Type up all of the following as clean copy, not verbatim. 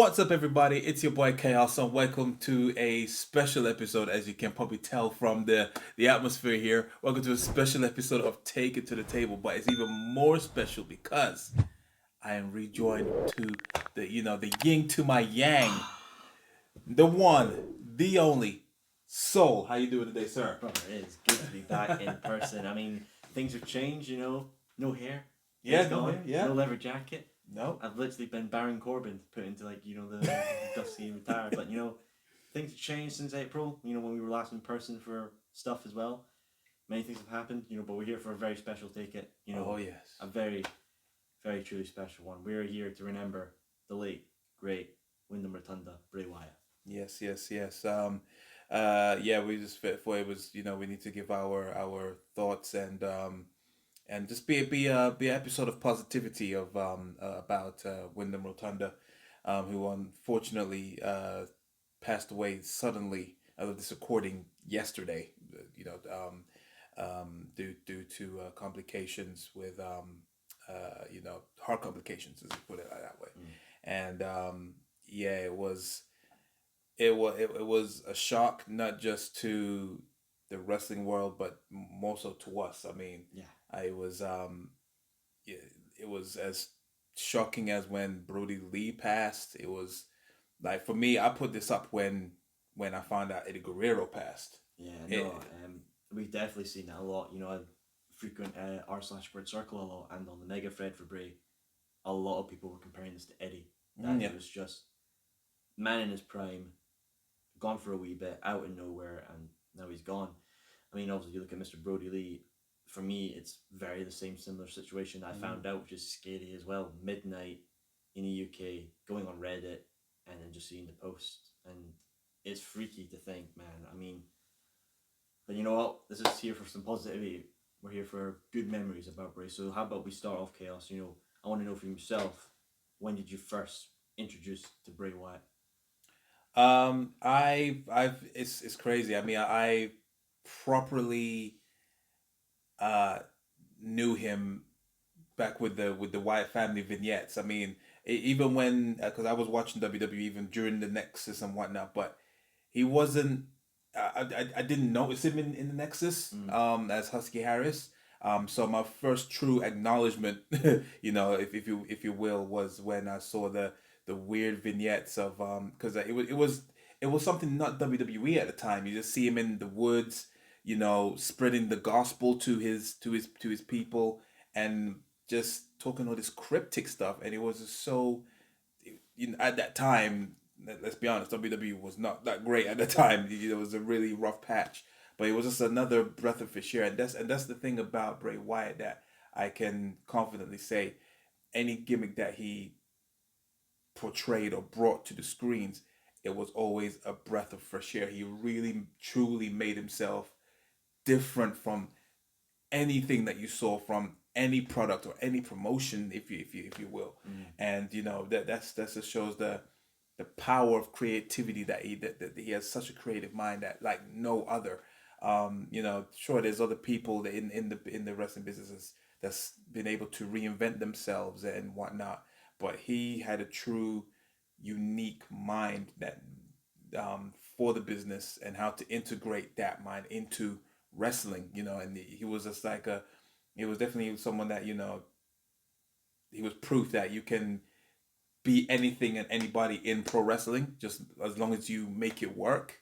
What's up, everybody? It's your boy Chaos, and welcome to a special episode. As you can probably tell from the atmosphere here, welcome to a special episode of Take It to the Table. But it's even more special because I am rejoined to the yin to my yang, the one, the only Soul. How you doing today, sir? Brother, it is good to be back in person. I mean, things have changed, no hair. Yeah, It's gone. yeah. No leather jacket. No. I've literally been Baron Corbin put into the dusty retired. But things have changed since April. When we were last in person for stuff as well. Many things have happened. But we're here for a very special take it. Oh yes. A very, very truly special one. We're here to remember the late great Wyndham Rotunda Bray Wyatt. Yes. Yeah, we just for it was we need to give our thoughts and just be an episode of positivity of about Wyndham Rotunda, who unfortunately passed away suddenly of this recording yesterday. Due to complications with heart complications, as we put it that way, and yeah, it was a shock, not just to the wrestling world, but more so to us. I mean, Yeah. I was yeah, it was as shocking as when Brody Lee passed. It was like, for me, I put this up when I found out Eddie Guerrero passed. Yeah, It, no, we've definitely seen that a lot. I frequent r/Bird Circle a lot, and on the mega thread for Bray, a lot of people were comparing this to Eddie. That yeah. It was just man in his prime, gone for a wee bit, out of nowhere, and now he's gone. I mean, obviously, you look at Mr. Brody Lee. For me, it's very the same similar situation I found out, which is scary as well. Midnight in the UK, going on Reddit, and then just seeing the post, and it's freaky to think, man. I mean, but you know what? This is here for some positivity. We're here for good memories about Bray. So how about we start off, Chaos? I want to know from yourself, when did you first introduce to Bray Wyatt? It's crazy. I mean, I properly uh knew him back with the Wyatt family vignettes. I mean, even when, because I was watching WWE even during the Nexus and whatnot, but he wasn't. I didn't notice him in the Nexus as Husky Harris. So my first true acknowledgement, if you will, was when I saw the weird vignettes of because it was something not WWE at the time. You just see him in the woods, spreading the gospel to his people, and just talking all this cryptic stuff. And it was just so, at that time, let's be honest, WWE was not that great at the time. It was a really rough patch, but it was just another breath of fresh air. And that's the thing about Bray Wyatt, that I can confidently say, any gimmick that he portrayed or brought to the screens, it was always a breath of fresh air. He really truly made himself different from anything that you saw from any product or any promotion, if you will. And that just shows the power of creativity, that he has such a creative mind that, like, no other. Sure, there's other people that in the wrestling businesses that's been able to reinvent themselves and whatnot, but he had a true unique mind that for the business, and how to integrate that mind into wrestling. And he was just like he was definitely someone that, he was proof that you can be anything and anybody in pro wrestling, just as long as you make it work.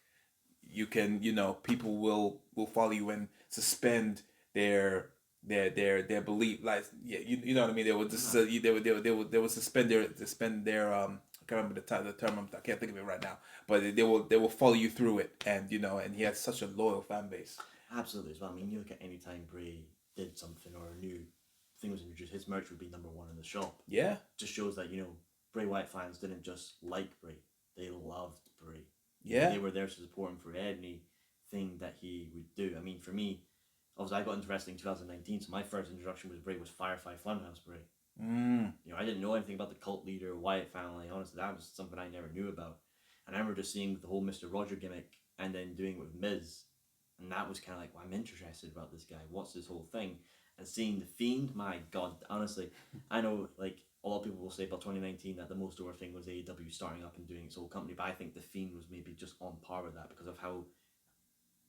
You can, people will follow you and suspend their belief, like, yeah, you know what I mean. They would just they would suspend their I can't remember the term. I can't think of it right now, but they will follow you through it. And and he has such a loyal fan base. Absolutely as well. I mean, you look at any time Bray did something or a new thing was introduced, his merch would be number one in the shop. Yeah. Just shows that, Bray Wyatt fans didn't just like Bray, they loved Bray. Yeah. They were there to support him for anything that he would do. I mean, for me, obviously I got into wrestling in 2019, so my first introduction with Bray was Firefly Funhouse Bray. I didn't know anything about the cult leader, Wyatt family. Honestly, that was something I never knew about. And I remember just seeing the whole Mr. Roger gimmick and then doing it with Miz. And that was kind of like, well, I'm interested about this guy. What's this whole thing? And seeing The Fiend, my God, honestly, I know, like, a lot of people will say about 2019 that the most over thing was AEW starting up and doing its own company, but I think The Fiend was maybe just on par with that because of how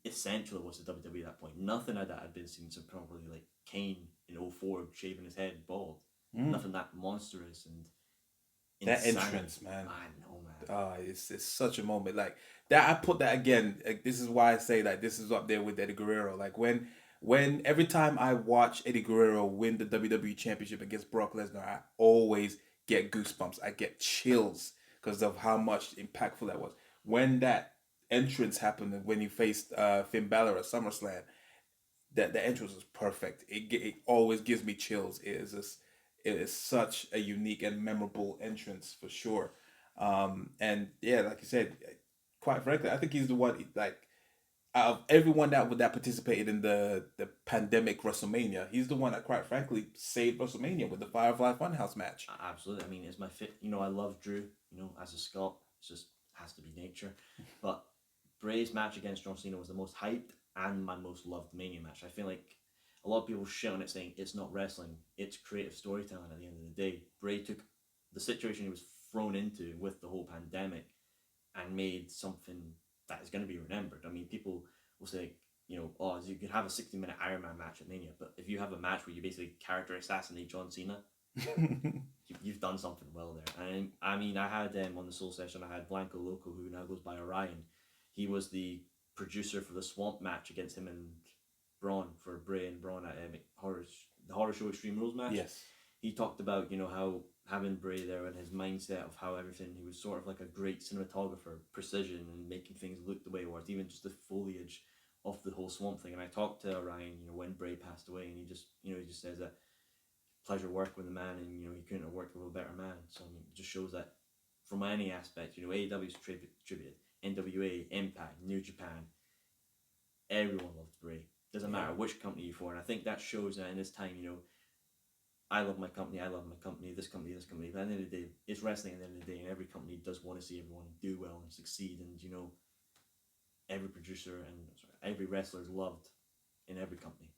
essential it was to WWE at that point. Nothing like that had been seen so probably like Kane in '04 shaving his head bald. Mm. Nothing that monstrous and That insane. entrance, man. I know, man. It's such a moment like that. I put that again. Like, this is why I say that this is up there with Eddie Guerrero. Like when every time I watch Eddie Guerrero win the WWE Championship against Brock Lesnar, I always get goosebumps. I get chills because of how much impactful that was. When that entrance happened and when he faced Finn Balor at SummerSlam, that the entrance was perfect. It always gives me chills. It is such a unique and memorable entrance for sure. And yeah, like you said, quite frankly, I think he's the one like out of everyone that participated in the pandemic WrestleMania, he's the one that quite frankly saved WrestleMania with the Firefly Funhouse match. Absolutely. I mean, it's my fit. You know, I love Drew. You know, as a Scot, it just has to be nature. But Bray's match against John Cena was the most hyped and my most loved Mania match. I feel like a lot of people shit on it saying it's not wrestling, it's creative storytelling at the end of the day. Bray took the situation he was thrown into with the whole pandemic and made something that is going to be remembered. I mean, people will say, you know, oh, you could have a 60-minute Iron Man match at Mania, but if you have a match where you basically character assassinate John Cena, you've done something well there. And I mean, I had on the Soul Session, I had Blanco Loco, who now goes by Orion. He was the producer for the Swamp match against him and Braun for Bray and Braun at the Horror Show Extreme Rules match. Yes. He talked about, you know, how having Bray there and his mindset of how everything, he was sort of like a great cinematographer, precision and making things look the way it was, even just the foliage of the whole Swamp thing. And I talked to Ryan, you know, when Bray passed away, and he just says that pleasure working with the man, and you know, he couldn't have worked with a better man. So I mean, it just shows that from any aspect, you know, AEW's tributed, NWA, Impact, New Japan, everyone loved Bray. Doesn't matter which company you're for, and I think that shows that in this time, you know, I love my company, this company, but at the end of the day, it's wrestling at the end of the day, and every company does want to see everyone do well and succeed, and you know, every producer and every wrestler is loved in every company.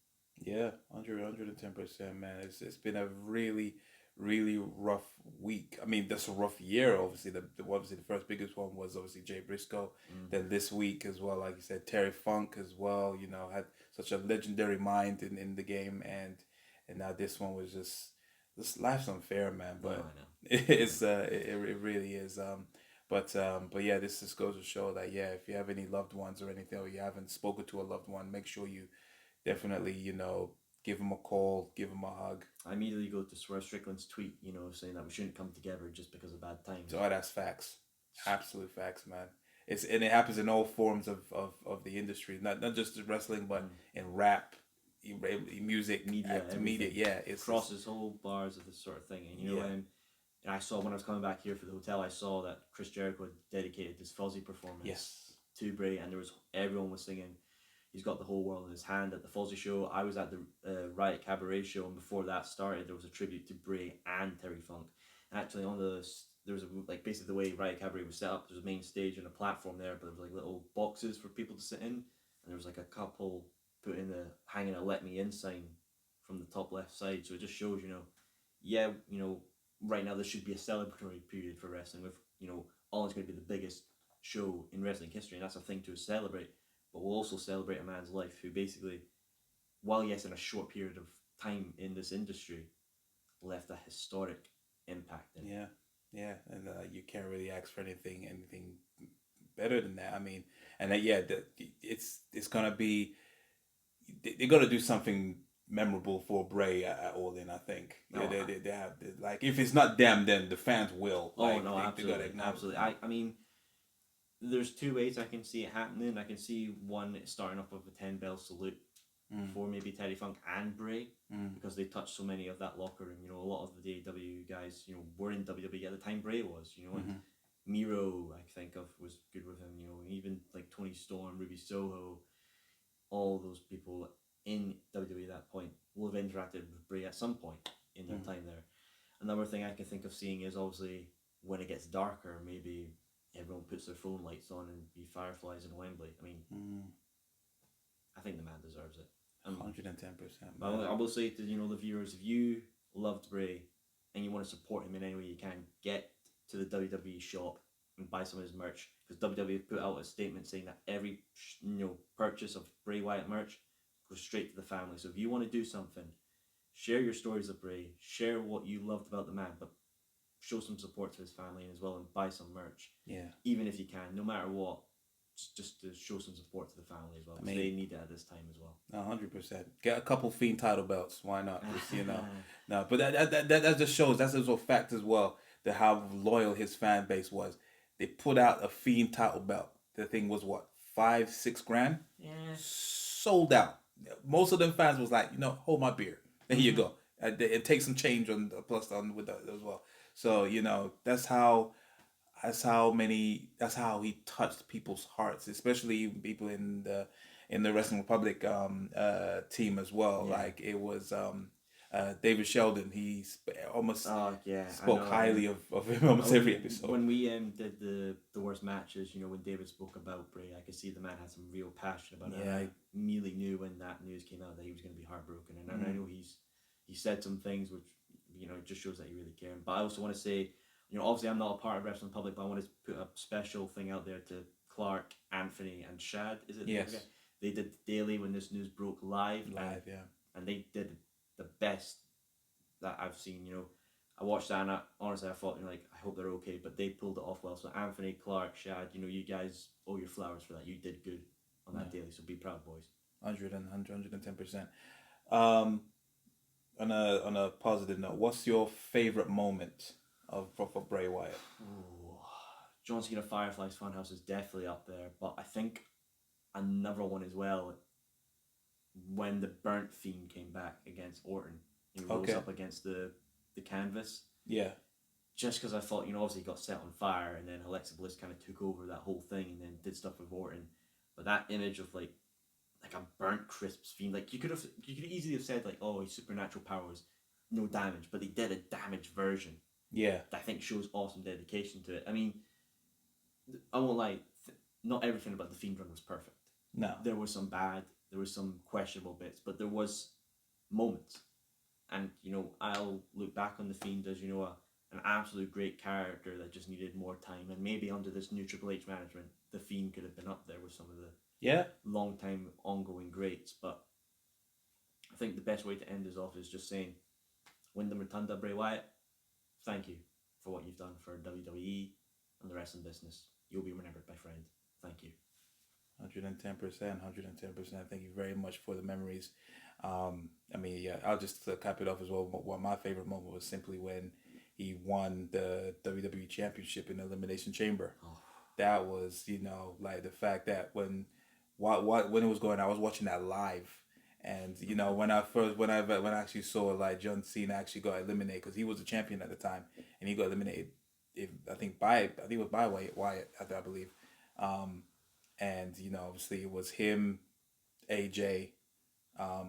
Yeah, 110%, man. It's been a really rough week. I mean, that's a rough year. Obviously, obviously the first biggest one was obviously Jay Briscoe. Then this week as well, like you said, Terry Funk as well. You know, had such a legendary mind in the game, and now this one was just life's unfair, man. But I know. it really is. But yeah, this just goes to show that yeah, if you have any loved ones or anything, or you haven't spoken to a loved one, make sure you definitely, you know, give them a call, give them a hug. I immediately go to Swerve Strickland's tweet, you know, saying that we shouldn't come together just because of bad times. Oh, that's facts. Absolute facts, man. And it happens in all forms of the industry, not just wrestling, but in rap, music, media. Yeah, it crosses whole bars of this sort of thing. And you know, and I saw when I was coming back here for the hotel, I saw that Chris Jericho had dedicated this Fuzzy performance to Bray, and everyone was singing. He's got the whole world in his hand at the Fuzzy show. I was at the Riot Cabaret show, and before that started, there was a tribute to Bray and Terry Funk. And actually, there was like basically the way Riot Cabaret was set up. There was a main stage and a platform there, but there was like little boxes for people to sit in, and there was like a couple hanging a "Let Me In" sign from the top left side. So it just shows, you know, right now there should be a celebratory period for wrestling. With All In's going to be the biggest show in wrestling history, and that's a thing to celebrate. But we'll also celebrate a man's life who basically, while yes, in a short period of time in this industry, left a historic impact. Yeah, and you can't really ask for anything better than that. I mean, and it's gonna be, they're gonna do something memorable for Bray at All In. I think they have like, if it's not them, then the fans will. Like, no, absolutely. I mean, there's two ways I can see it happening. I can see one starting off with a 10-bell salute for maybe Terry Funk and Bray, because they touched so many of that locker room. You know, a lot of the AEW guys, you know, were in WWE at the time Bray was, you know, and Miro, I think of, was good with him, you know, and even like Tony Storm, Ruby Soho, all those people in WWE at that point will have interacted with Bray at some point in their time there. Another thing I can think of seeing is obviously when it gets darker, maybe everyone puts their phone lights on and be fireflies in Wembley. I mean, I think the man deserves it. 110%. I will say to the viewers, if you loved Bray, and you want to support him in any way you can, get to the WWE shop and buy some of his merch, because WWE put out a statement saying that every purchase of Bray Wyatt merch goes straight to the family. So if you want to do something, share your stories of Bray, share what you loved about the man, but show some support to his family as well, and buy some merch. Yeah. Even if you can, no matter what, just to show some support to the family as well. I mean, they need it at this time as well. 100%. Get a couple Fiend title belts. Why not? Just, no, but that just shows, that's also a fact as well, that how loyal his fan base was. They put out a Fiend title belt. The thing was what, 5-6 grand? Yeah. Sold out. Most of them fans was like, hold my beer. There you go. It takes some change on the plus on with that as well. So that's how he touched people's hearts, especially people in the Wrestling Republic team as well. Yeah. Like it was David Sheldon. He almost spoke highly of him almost every episode. When we did the worst matches, when David spoke about Bray, I could see the man had some real passion about it. And I immediately knew when that news came out that he was going to be heartbroken. And I know he said some things which it just shows that he really cared. But I also want to say, obviously I'm not a part of Wrestling Public, but I want to put a special thing out there to Clark, Anthony, and Shad. Is it? Yes. They did daily when this news broke live. And they did the best that I've seen. I watched that and honestly I thought, I hope they're okay, but they pulled it off well. So Anthony, Clark, Shad, you guys owe your flowers for that. You did good on that daily, so be proud, boys. 110%. On a positive note, what's your favorite moment of Bray Wyatt? Ooh, John Cena Firefly's Funhouse is definitely up there, but I think another one as well, when the Burnt Fiend came back against Orton. He rose up against the canvas. Yeah. Just because I thought, obviously he got set on fire, and then Alexa Bliss kind of took over that whole thing and then did stuff with Orton. But that image of like a burnt crisps Fiend, like you could easily have said like, oh, his supernatural powers, no damage, but they did a damaged version. Yeah. That I think shows awesome dedication to it. I mean, I won't lie, not everything about the Fiend run was perfect. No. There was some bad, there was some questionable bits, but there was moments. And, I'll look back on the Fiend as, an absolute great character that just needed more time. And maybe under this new Triple H management, the Fiend could have been up there with some of the long time ongoing greats. But I think the best way to end this off is just saying, Wyndham Rotunda, Bray Wyatt, thank you for what you've done for WWE and the wrestling business. You'll be remembered, my friend. Thank you. 110%. Thank you very much for the memories. I'll just cap it off as well. One my favorite moment was simply when he won the WWE Championship in the Elimination Chamber. Oh. That was, like the fact that when it was going, I was watching that live, and when I actually saw like John Cena actually got eliminated, because he was the champion at the time, and he got eliminated. It was by Wyatt, I believe. And obviously it was him, AJ. I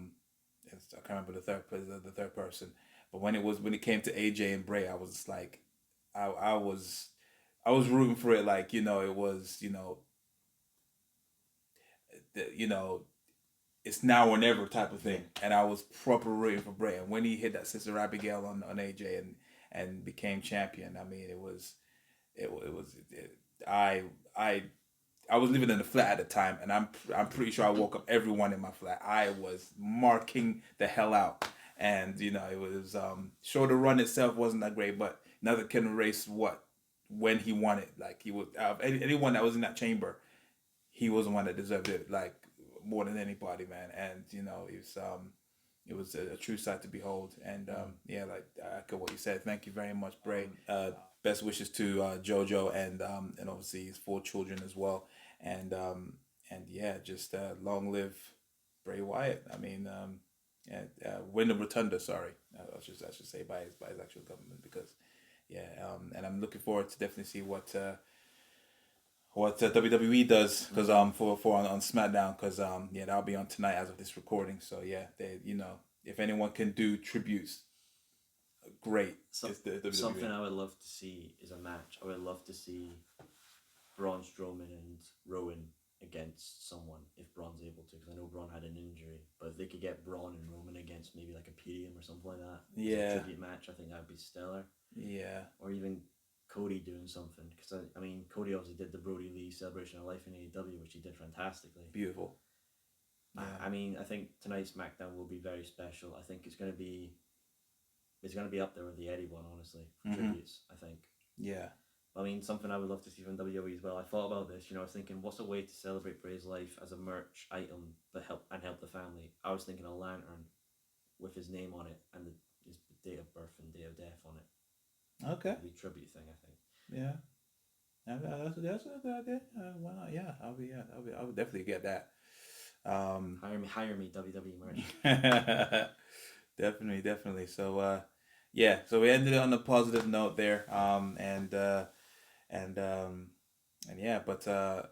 can't remember the third person, but when it came to AJ and Bray, I was like, I was rooting for it, like it was it's now or never type of thing, and I was proper rooting for Bray. And when he hit that Sister Abigail on AJ and became champion, I mean I was living in a flat at the time, and I'm pretty sure I woke up everyone in my flat. I was marking the hell out, and it was sure the run itself wasn't that great, but nothing can erase when he won it. Like he was anyone that was in that chamber, he was the one that deserved it like more than anybody, man. And it was a true sight to behold. And like I echo what you said. Thank you very much, Bray. Best wishes to JoJo and obviously his 4 children as well. And just long live Bray Wyatt. I mean, Wyndham Rotunda. Sorry, I should say by his actual government, because and I'm looking forward to definitely see what WWE does, because for on SmackDown, because that'll be on tonight as of this recording. So they if anyone can do tributes, great. It's the WWE. Something I would love to see is a match. I would love to see Braun Strowman and Rowan against someone if Braun's able to, because I know Braun had an injury. But if they could get Braun and Roman against maybe like Imperium or something like that, as a tribute match, I think that would be stellar. Yeah. Or even Cody doing something, because I mean Cody obviously did the Brody Lee Celebration of Life in AEW, which he did fantastically. Beautiful. Yeah. I mean, I think tonight's SmackDown will be very special. I think it's gonna be up there with the Eddie one, honestly, for tributes. I think. Yeah. I mean, something I would love to see from WWE as well. I thought about this. I was thinking, what's a way to celebrate Bray's life as a merch item that help the family? I was thinking a lantern with his name on it and his date of birth and date of death on it. Okay. It'd be a tribute thing, I think. Yeah. That's a good idea. Why not? Yeah, I would definitely get that. Hire me, WWE merch. Definitely. So, yeah. So we ended it on a positive note there. And yeah, but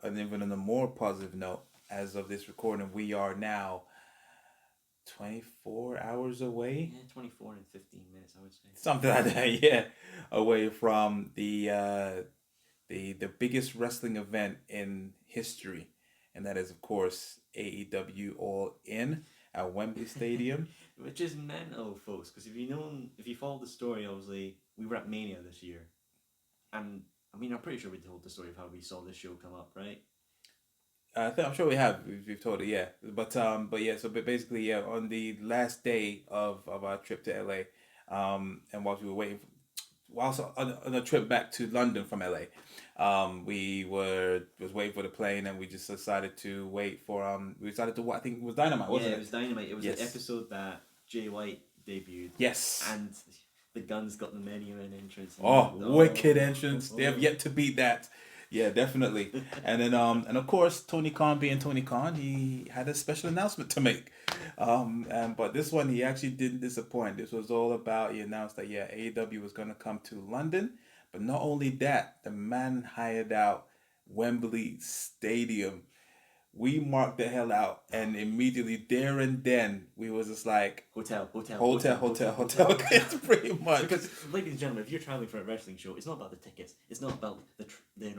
and even on a more positive note, as of this recording, we are now 24 hours away. Yeah, 24 and 15 minutes, I would say. Something like that, yeah. Away from the biggest wrestling event in history. And that is, of course, AEW All In at Wembley Stadium. Which is mental, folks, because if you follow the story, obviously, we were at Mania this year. And, I mean, I'm pretty sure we told the story of how we saw this show come up, right? I'm sure we have. We've told it, yeah. But yeah. So, but basically, yeah. On the last day of our trip to LA, and whilst we were waiting, whilst on a trip back to London from LA, we was waiting for the plane, and we just decided to wait for we decided to what I think it was Dynamite, wasn't it? Yeah, it was Dynamite. It was the episode that Jay White debuted. Yes. And the Guns got the menu and entrance. And wicked entrance! They have yet to beat that. Yeah, definitely. And then and of course, Tony Khan being Tony Khan, he had a special announcement to make. But this one he actually didn't disappoint. This was all about, he announced that AEW was gonna come to London, but not only that, the man hired out Wembley Stadium. We marked the hell out, and immediately there and then we was just like hotel. It's pretty much, because, ladies and gentlemen, if you're traveling for a wrestling show, it's not about the tickets. It's not about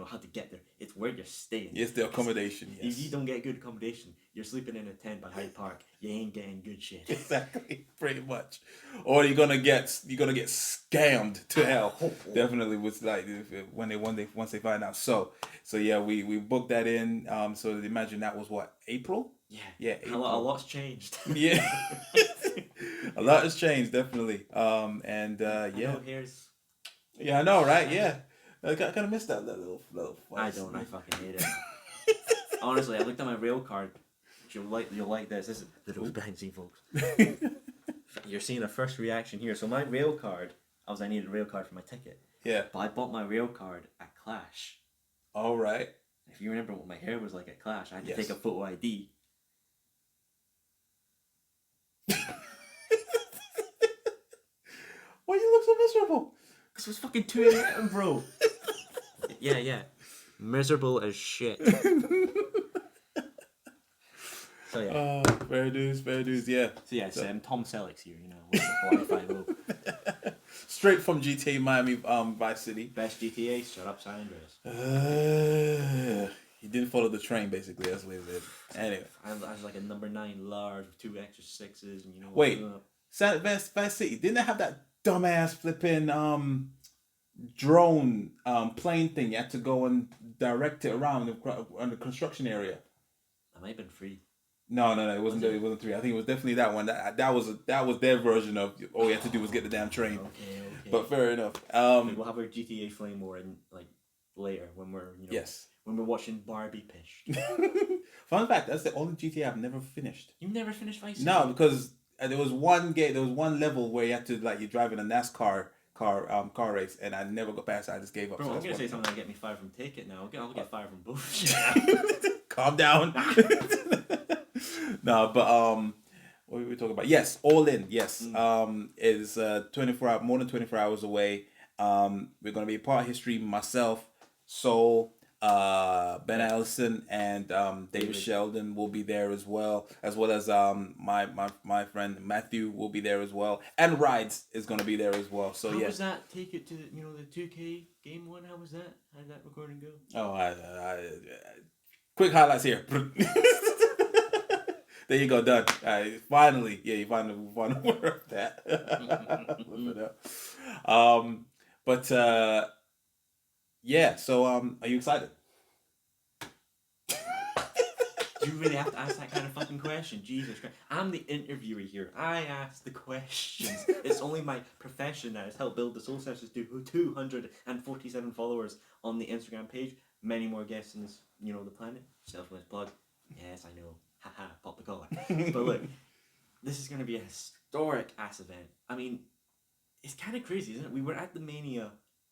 how to get there. It's where you're staying. It's the accommodation. Yes. If you don't get good accommodation, you're sleeping in a tent by Hyde Park. You ain't getting good shit. Exactly, pretty much. Or you're gonna get scammed to hell. Definitely, with like once they find out. So yeah, we booked that in. So imagine that was what, April? Yeah. April. A lot's changed. Yeah, a lot has changed, definitely. Yeah, I know, right? Yeah, I kind of missed that little. I don't. I fucking hate it. Honestly, I looked at my rail card. You'll like this. This is the rules behind the scene, folks. You're seeing a first reaction here. So my rail card, I needed a rail card for my ticket. Yeah. But I bought my rail card at Clash. All right. If you remember what my hair was like at Clash, I had to take a photo ID. Why you look so miserable? Because it was fucking 2 a.m, bro. Yeah. Miserable as shit. So yeah. Fair dues, yeah. So yeah, it's Tom Selleck's here, Straight from GTA Miami, Vice City. Best GTA, shut up, San Andreas. He didn't follow the train, basically. That's what he did. Anyway. I was like a number 9 large with 2 extra 6s, and Wait, Vice City, didn't they have that dumbass flipping drone plane thing? You had to go and direct it around the construction area. That might have been free. No, it wasn't. It wasn't 3. I think it was definitely that one. That was their version of all you had to do was get the damn train. Okay. But fair enough. We'll have our GTA Flame War in later when we're when we're watching Barbie Pish. Fun fact: that's the only GTA I've never finished. You never finished Vice City? No, because there was one game. There was one level where you had to you're driving a NASCAR car race, and I never got past it. I just gave up. Bro, I'm gonna say something that'll get me fired from Take It now. I'll get fired from both. Calm down. No, but what were we talking about? Yes, All In. Yes, is more than 24 hours away. We're gonna be a part of history. Myself, Soul, Ben Allison, and David Sheldon will be there as well as my friend Matthew will be there as well, and Rides is gonna be there as well. So how was that? Take it to the 2K game one. How was that? How did that recording go? Oh, Quick highlights here. There you go, done. Finally, yeah, you finally aware of that. Flip it up. But yeah. So are you excited? Do you really have to ask that kind of fucking question? Jesus Christ. I'm the interviewer here. I ask the questions. It's only my profession that has helped build the Soul Sessions to 247 followers on the Instagram page. Many more guests in this, the planet. Selfless plug. Yes, I know. Haha, pop the collar. But look, this is going to be a historic ass event. I mean, it's kind of crazy, isn't it? We were at the Mania,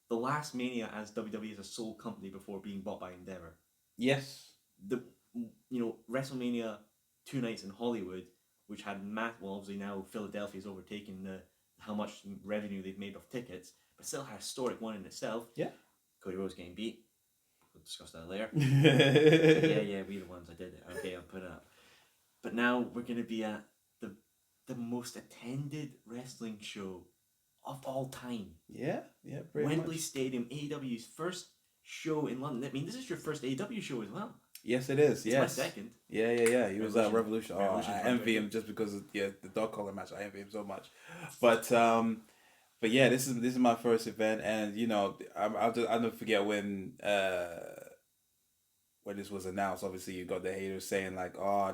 the last Mania as WWE as a sole company before being bought by Endeavor. Yes. WrestleMania 2 nights in Hollywood, which had obviously now Philadelphia's overtaken how much revenue they've made off tickets, but still had a historic one in itself. Yeah. Cody Rhodes getting beat. We'll discuss that later. yeah, we're the ones I did it. Okay, I'll put it up. But now we're going to be at the most attended wrestling show of all time. Yeah, Wembley Stadium, AEW's first show in London. I mean, this is your first AEW show as well. Yes, it is. It's my second. Yeah. He was at Revolution. Oh, I envy him just because of the dog collar match. I envy him so much. But yeah, this is my first event, and I'll never forget when this was announced. Obviously, you got the haters saying like, oh,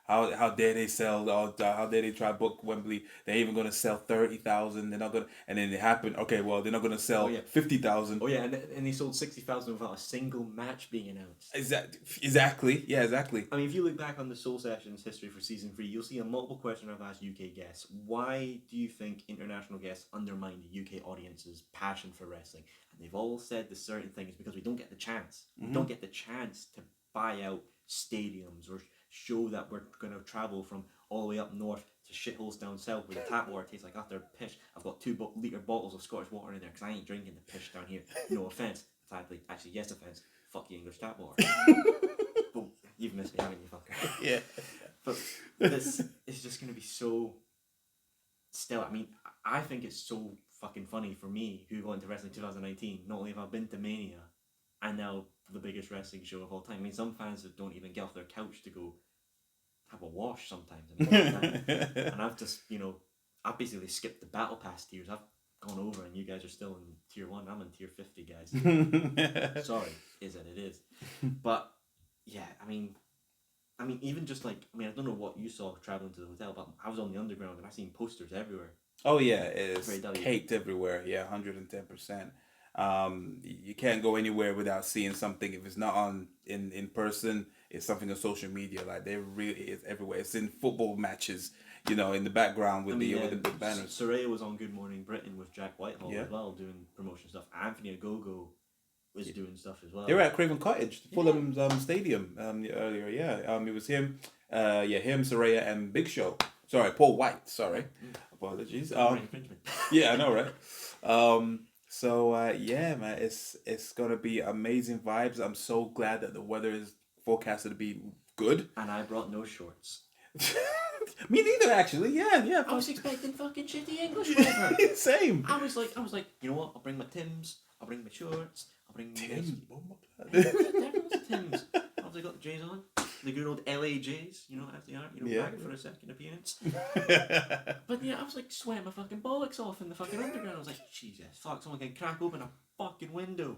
how dare they sell? How dare they try to book Wembley? They're even going to sell 30,000. They're not going to, and then it happened. Okay, well, they're not going to sell 50,000. Oh yeah, and they sold 60,000 without a single match being announced. Exactly. Yeah, exactly. I mean, if you look back on the Soul Sessions history for season 3, you'll see a multiple question I've asked UK guests. Why do you think international guests undermine the UK audience's passion for wrestling? And they've all said the certain thing is because we don't get the chance. We don't get the chance to buy out stadiums or show that we're going to travel from all the way up north to shitholes down south where the tap water tastes like after piss. I've got 2-litre bottles of Scottish water in there because I ain't drinking the piss down here. No offence. Actually, yes offence. Fuck the English tap water. But you've missed me, haven't you, fucker? Yeah. But this is just going to be so... Still, I mean, I think it's so fucking funny for me who got into wrestling 2019. Not only have I been to Mania, and now the biggest wrestling show of all time. I mean, some fans that don't even get off their couch to go have a wash sometimes. And I've just, I've basically skipped the Battle Pass tiers. I've gone over and you guys are still in tier 1. I'm in tier 50, guys. Sorry, is that it is. But, yeah, I mean, even just like, I don't know what you saw traveling to the hotel, but I was on the underground and I seen posters everywhere. Oh, yeah, it's caked everywhere. Yeah, 110%. You can't go anywhere without seeing something. If it's not on in person, it's something on social media. Like there really is everywhere. It's in football matches, in the background with the banners. Soraya was on Good Morning Britain with Jack Whitehall as well, doing promotion stuff. Anthony Ogogo was doing stuff as well. They were at Craven Cottage, Fulham's stadium earlier. Yeah, it was him. Him, Soraya, and Big Show. Sorry, Paul White. Sorry, apologies. Yeah, I know, right? So yeah, man, it's gonna be amazing vibes. I'm so glad that the weather is forecasted to be good. And I brought no shorts. Me neither, actually. Yeah. I was expecting fucking shitty English weather. Same. I was like, you know what? I'll bring my Timbs. I'll bring my shorts. I'll bring my Timbs. Everyone's Timbs. Obviously got the J's on. The good old LA Jays, as they are, back for a second appearance. But yeah, I was like sweating my fucking bollocks off in the fucking underground. I was like, Jesus, fuck, someone can crack open a fucking window.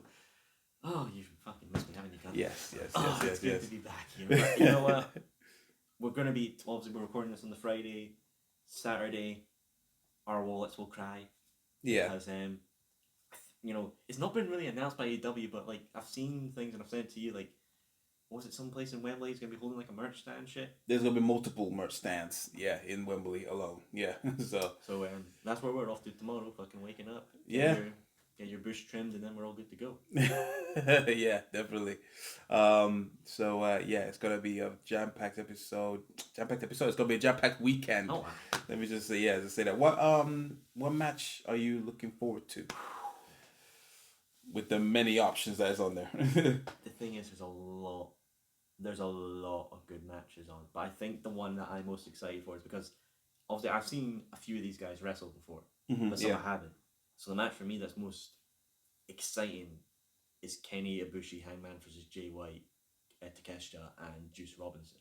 Oh, you fucking missed me, haven't you, cunt? Yes. It's good to be back here. But you know what? We're going to be, obviously we're recording this on the Friday, Saturday, our wallets will cry. Yeah. Because, it's not been really announced by AEW, but like, I've seen things and I've said to you, like, was it someplace in Wembley is going to be holding like a merch stand shit? There's going to be multiple merch stands, in Wembley alone. Yeah, so that's where we're off to tomorrow, fucking waking up. Get your bush trimmed and then we're all good to go. Yeah, definitely. It's going to be a jam-packed episode. It's going to be a jam-packed weekend. Oh, wow. Let me just say that. What match are you looking forward to? With the many options that is on there. The thing is, there's a lot of good matches on, but I think the one that I'm most excited for is because obviously I've seen a few of these guys wrestle before, but some I haven't. So the match for me that's most exciting is Kenny Ibushi Hangman versus Jay White. Takeshita and Juice Robinson.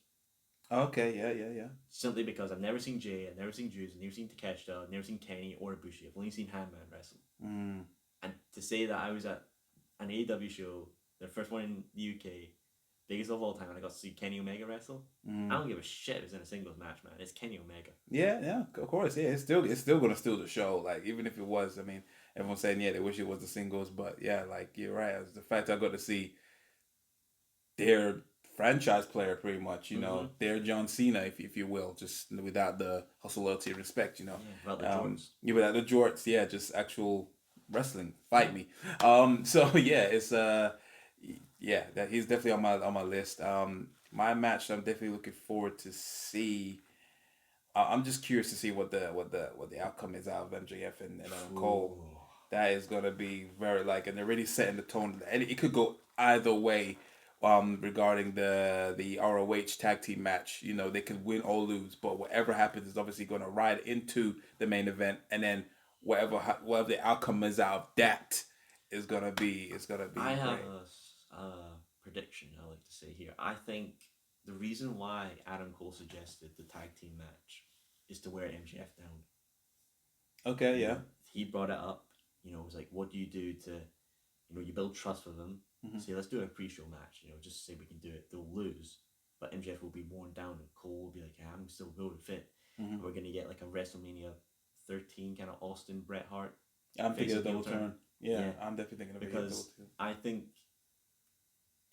Okay, yeah. Simply because I've never seen Jay, I've never seen Juice, I've never seen Takeshita, I've never seen Kenny or Ibushi. I've only seen Handman wrestle. Mm. And to say that I was at an AEW show, the first one in the UK, biggest of all time, and I got to see Kenny Omega wrestle. I don't give a shit if it's in a singles match, man. It's Kenny Omega. Yeah, of course. Yeah, it's still gonna steal the show. Like even if it was, I mean, everyone's saying yeah, they wish it was the singles, but yeah, like you're right. It's the fact I got to see their franchise player, pretty much, their John Cena, if you will, just without the hustle, loyalty, and respect, Yeah, without the jorts. Yeah, without the jorts, yeah, just actual wrestling, fight me. So yeah, it's yeah, that he's definitely on my list. My match I'm definitely looking forward to see. I'm just curious to see what the outcome is out of MJF and Adam Cole. That is gonna be very like, and they're already setting the tone, and it could go either way. Regarding the ROH tag team match, they could win or lose, but whatever happens is obviously going to ride into the main event, and then whatever the outcome is out of that is gonna be I have great. a prediction I like to say here. I think the reason why Adam Cole suggested the tag team match is to wear MJF down. Okay, yeah. He brought it up. It was like, what do you do to, you build trust with them. Say, let's do a pre-show match. Just say we can do it. They'll lose, but MJF will be worn down, and Cole will be like, yeah, I'm still good and fit. And we're gonna get like a WrestleMania 13 kind of Austin Bret Hart. I'm thinking of double turn. Yeah, I'm definitely thinking of because I think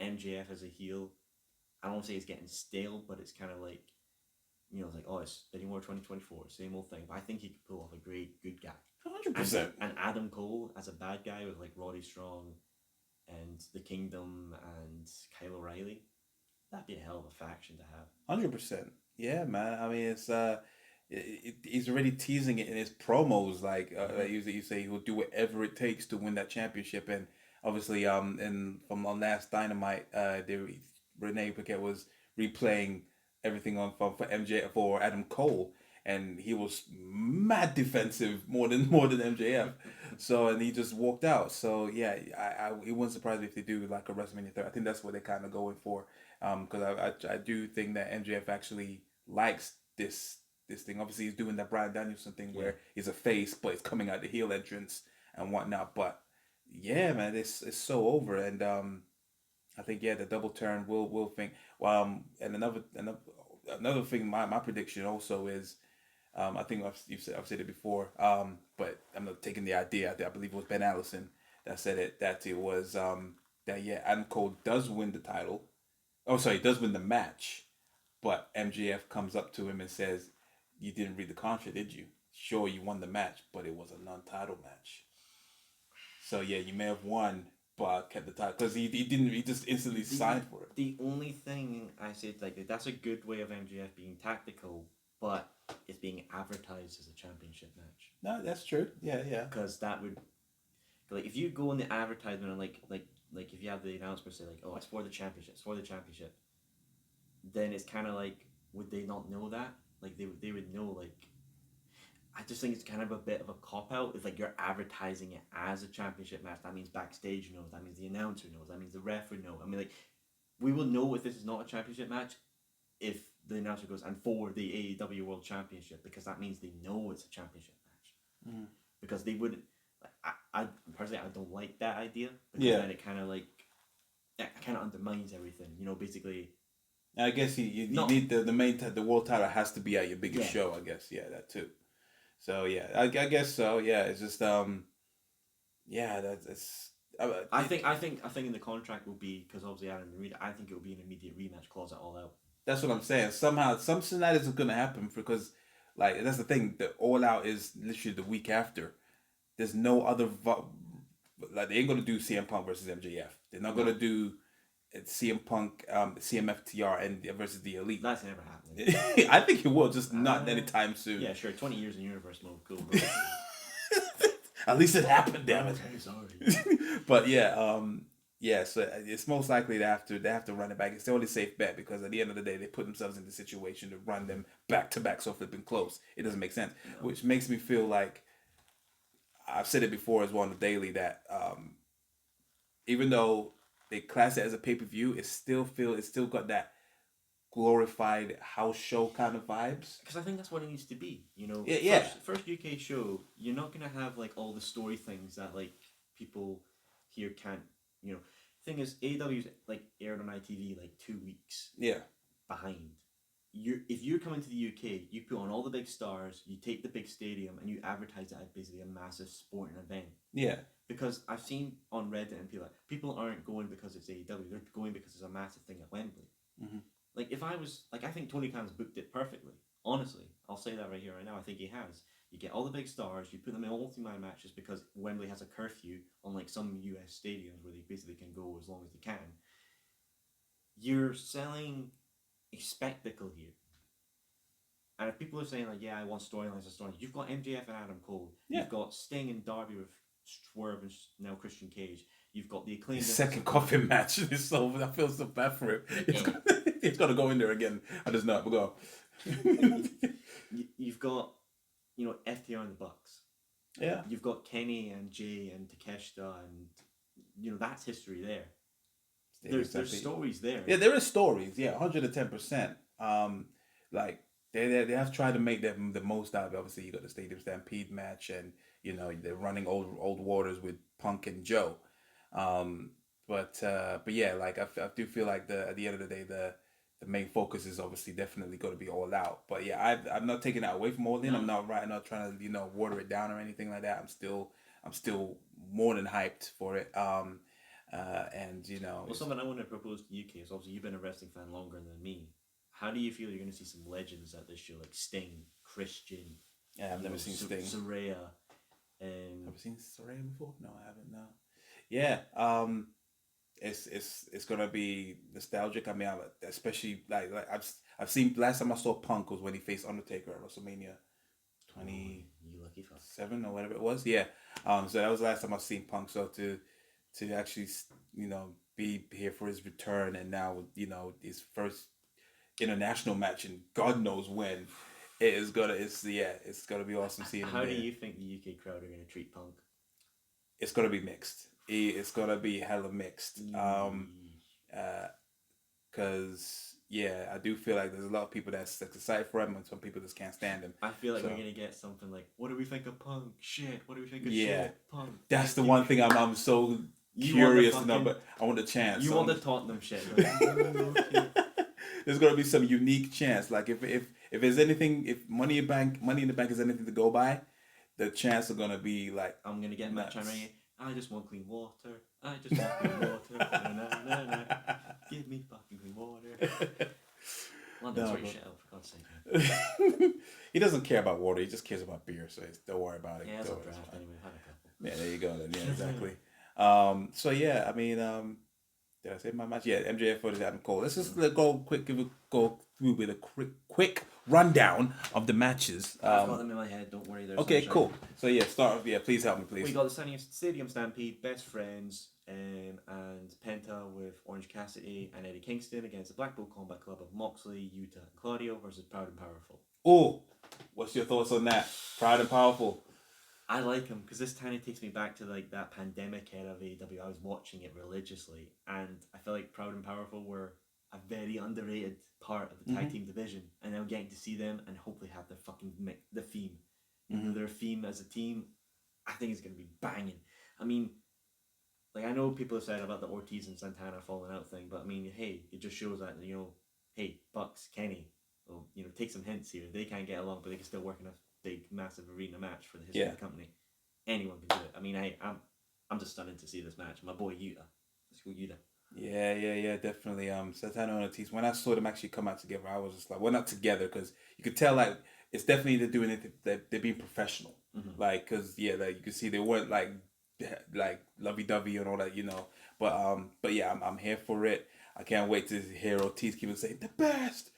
MJF as a heel, I don't want to say it's getting stale, but it's kind of like, it's like, oh, it's anymore 2024, same old thing. But I think he could pull off a great good guy. 100%. And Adam Cole as a bad guy with like Roddy Strong and the Kingdom and Kyle O'Reilly, that'd be a hell of a faction to have. 100%. Yeah, man. I mean, it's he's already teasing it in his promos. Like you say, he will do whatever it takes to win that championship. And obviously, and from on last Dynamite, Renee Paquette was replaying everything on for MJ for Adam Cole, and he was mad defensive more than MJF. So and he just walked out. So yeah, it wouldn't surprise me if they do like a WrestleMania 30. I think that's what they're kind of going for. Because I do think that MJF actually likes this thing. Obviously, he's doing that Bryan Danielson thing where he's a face, but it's coming out the heel entrance and whatnot. But yeah, man, it's so over, and I think the double turn will think. And another thing, my prediction also is, I think I've said it before, but I'm not taking the idea. I believe it was Ben Allison that said it. That it was that Adam Cole does win the title. Oh, sorry, does win the match, but MJF comes up to him and says, "You didn't read the contract, did you? Sure, you won the match, but it was a non-title match. So yeah, you may have won, but kept the title because he didn't. He just instantly signed for it." The only thing I say like that's a good way of MJF being tactical, but it's being advertised as a championship match. No, that's true. Yeah. Because that would, like, if you go in the advertisement and like if you have the announcement say like, oh, it's for the championship, then it's kind of like, would they not know that? Like they would know. Like, I just think it's kind of a bit of a cop out. It's like you're advertising it as a championship match. That means backstage knows. That means the announcer knows. That means the ref would know. I mean, like, we will know if this is not a championship match if the announcer goes and for the AEW World Championship, because that means they know it's a championship match. Because they wouldn't. I personally, I don't like that idea, because then it kind of like undermines everything. Basically. I guess you need the main the world title has to be at your biggest show. I guess that too. So yeah, I guess so. Yeah, it's just that's. I think in the contract will be, because obviously Adam Reed, I think it will be an immediate rematch clause at All Out. That's what I'm saying. Somehow, some scenarios are gonna happen because, like, that's the thing. The All Out is literally the week after. There's no other like they ain't gonna do CM Punk versus MJF. They're not gonna do CM Punk, CMFTR and versus the Elite. That's never happening. I think it will, just not anytime soon. Yeah, sure. 20 years in universe mode, cool. At least it happened, damn it. Okay, sorry. But yeah, so it's most likely they have to run it back. It's the only safe bet, because at the end of the day, they put themselves in the situation to run them back to back so flipping close. It doesn't make sense, which makes me feel like, I've said it before as well on the daily, that even though they class it as a pay-per-view, it's still got that glorified house show kind of vibes. Because I think that's what it needs to be. You know, Yeah, yeah, first UK show, you're not gonna have like all the story things that like people here can't. You know, thing is, AEW's like aired on ITV like 2 weeks yeah, behind. If you're coming to the UK, you put on all the big stars, you take the big stadium, and you advertise it as basically a massive sporting event. yeah. Because I've seen on Reddit and people aren't going because it's AEW, they're going because it's a massive thing at Wembley. Mm-hmm. Like if I was like, I think Tony Khan's booked it perfectly. Honestly, I'll say that right here, right now. I think he has. You get all the big stars, you put them in multi-man matches because Wembley has a curfew, unlike some US stadiums where they basically can go as long as they can. You're selling a spectacle here. And if people are saying like, yeah, I want storylines and storylines, you've got MJF and Adam Cole. Yeah. You've got Sting and Darby with Swerve and now Christian Cage. You've got the Acclaimed. His second coffin match is so, I feel so bad for him. It's got to go in there again. I just know it. We'll go. You've got, you know, FTR and the Bucks. Yeah. You've got Kenny and Jay and Takeshita, and you know that's history there. There's stories there. Yeah, there is stories. Yeah, 110%. Like they have tried to make them the most out of it. Obviously, you got the Stadium Stampede match, and you know they're running old waters with Punk and Joe. But yeah, like I do feel like at the end of the day the main focus is obviously definitely going to be All Out. But yeah, I'm not taking that away from All In. No. I'm not trying to water it down or anything like that. I'm still more than hyped for it. And well, something I want to propose to you, Kay, is obviously you've been a wrestling fan longer than me. How do you feel you're going to see some legends at this show, like Sting, Christian? Yeah, I've never seen Sting. Saraya. Have you seen Saraya before? No, I haven't. No. Yeah. It's gonna be nostalgic. I mean, especially like I've seen last time I saw Punk was when he faced Undertaker at WrestleMania 27 or whatever it was. Yeah. So that was the last time I've seen Punk. So to actually be here for his return, and now his first international match and God knows when, it's gonna be awesome seeing him. How do you think the UK crowd are gonna treat Punk? It's gonna be mixed. It's gonna be hella mixed. Cause yeah, I do feel like there's a lot of people that's excited for him, and some people just can't stand him. I feel like we're gonna get something like, "What do we think of Punk? Shit. What do we think of shit? Punk." That's the one thing I'm so curious to know, but I want a chance. You want the Tottenham shit. There's gonna be some unique chance. Like if there's anything, if Money in the Bank is anything to go by, the chance are gonna be like, I'm gonna get Matt Ring. I just want clean water. I just want clean water. Na. Give me fucking clean water. London's right shit out, for God's sake. He doesn't care about water. He just cares about beer. So don't worry about it. Yeah, it's a draft anyway. Had a couple. Yeah, there you go. Then. Yeah, exactly. So yeah, I mean, did I say my match? Yeah, MJF versus Adam Cole. Let's just go through with a quick rundown of the matches. I've got them in my head. Don't worry. Okay, cool. So yeah, start off. Yeah, please help me, please. We got the Stadium Stampede, Best Friends, and Penta with Orange Cassidy and Eddie Kingston against the Blackpool Combat Club of Moxley, Yuta, and Claudio versus Proud and Powerful. Oh, what's your thoughts on that? Proud and Powerful. I like him because this kind of takes me back to like that pandemic era of AEW. I was watching it religiously, and I feel like Proud and Powerful were a very underrated part of the tag team division, and now getting to see them and hopefully have their the theme, their theme as a team, I think is going to be banging. I mean, like I know people have said about the Ortiz and Santana falling out thing, but I mean, hey, it just shows that hey, Bucks, Kenny, well, take some hints here. They can't get along, but they can still work in a big, massive arena match for the history of the company. Anyone can do it. I mean, I'm just stunning to see this match. My boy Yuta. Let's go Yuta. Yeah, definitely. Santana and Ortiz. When I saw them actually come out together, I was just like, well, not together, because you could tell like it's definitely they're doing it. They're being professional. Like, cause like you can see they weren't like lovey-dovey and all that, But yeah, I'm here for it. I can't wait to hear Ortiz keep saying the best.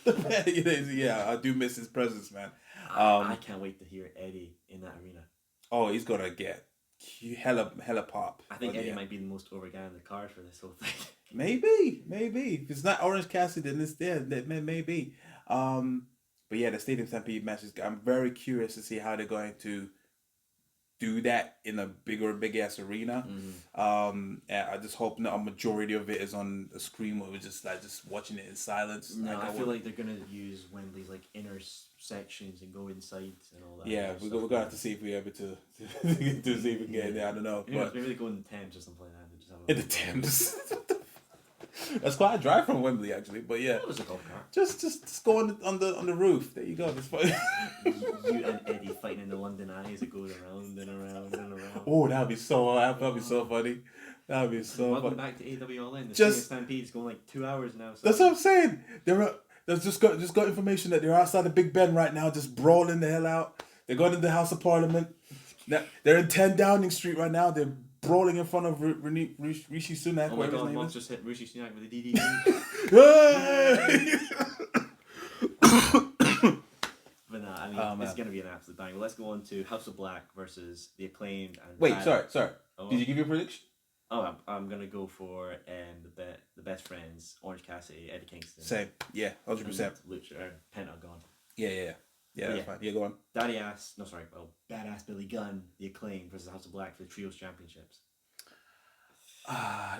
Yeah, I do miss his presence, man. I can't wait to hear Eddie in that arena. Oh, he's gonna get hella pop. I think Eddie might be the most over guy in the card for this whole thing. Maybe. If it's not Orange Cassidy, then it's there. Maybe. But yeah, the Stadium Stampede matches. I'm very curious to see how they're going to do that in a big ass arena. And I just hope not a majority of it is on a screen where we're just watching it in silence. No, like, I feel like they're gonna use Wembley's like inner sections and go inside and all that. Yeah, we're gonna have to see if we're able to see if we can get in there. I don't know, but maybe they go in the Thames or something like that. And just have in the Thames. That's quite a drive from Wembley, actually. But yeah, there's a golf cart. Just go on the roof. There you go. It's fine. You and Eddie fighting in the London Eye as it goes around and around and around. Oh, that'd be so funny. That'd be so. Welcome back to AEW All In. The Senior Stampede's going like 2 hours now. So. That's what I'm saying. There's just got information that they're outside of Big Ben right now, just brawling the hell out. They're going to the House of Parliament. They're in 10 Downing Street right now. They're brawling in front of Rishi Sunak. Oh my God! Monk just hit Rishi Sunak with a DDT. But no, I mean, it's going to be an absolute bang. Let's go on to House of Black versus The Acclaimed. And Wait, sorry. Did you give your prediction? Oh, I'm going to go for the best friends, Orange Cassidy, Eddie Kingston. Same. Yeah, 100%. Lucha, Pentagon. Yeah, that's fine. Yeah, go on. Badass Billy Gunn, The Acclaimed versus House of Black for the Trios Championships.